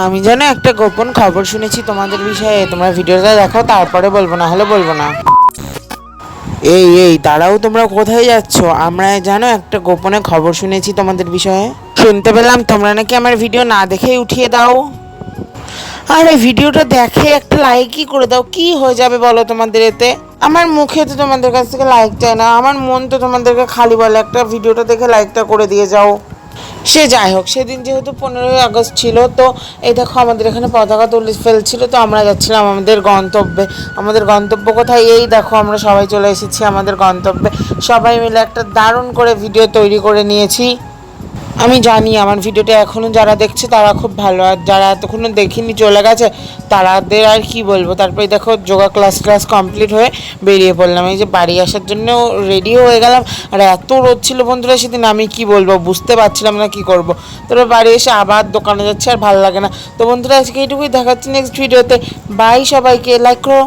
আমি যেন একটা গোপন খবর শুনেছি তোমাদের বিষয়ে। তোমরা ভিডিওটা দেখো, তারপরে বলবো, না হলে বলবো না। এই এই দাঁড়াও, তোমরা কোথায় যাচ্ছ? আমরা যেন একটা গোপনে খবর শুনেছি তোমাদের বিষয়ে। শুনতে পেলাম তোমরা নাকি আমার ভিডিও না দেখেই উঠিয়ে দাও। আরে ভিডিওটা দেখে একটা লাইকই করে দাও, কি হয়ে যাবে বলো তোমাদের এতে? আমার মুখে তো তোমাদের কাছ থেকে লাইক চাই না, আমার মন তো তোমাদেরকে খালি বলে একটা ভিডিওটা দেখে লাইকটা করে দিয়ে যাও। সে যাই হোক, সেদিন যেহেতু 15ই আগস্ট ছিল, তো এই দেখো আমাদের এখানে পতাকা তুলে ফেলছিল, তো আমরা যাচ্ছিলাম আমাদের গন্তব্যে। আমাদের গন্তব্য কোথায়? এই দেখো আমরা সবাই চলে এসেছি আমাদের গন্তব্যে। সবাই মিলে একটা দারুণ করে ভিডিও তৈরি করে নিয়েছি। আমি জানি আমার ভিডিওটা এখনও যারা দেখছে তারা খুব ভালো, আর যারা এতক্ষণও দেখিনি চলে গেছে তারাদের আর কি বলবো। তারপরে দেখো যোগা ক্লাস কমপ্লিট হয়ে বেরিয়ে পড়লাম। এই যে বাড়ি আসার জন্য রেডিও হয়ে গেলাম। আর এত রোদ ছিল বন্ধুরা সেদিন, আমি কি বলবো, বুঝতে পারছিলাম না কি করব। তারপর বাড়ি এসে আবার দোকানে যাচ্ছে, আর ভালো লাগে না। তো বন্ধুরা আজকে এইটুকুই, দেখাচ্ছি নেক্সট ভিডিওতে। বাই সবাইকে, লাইক করো।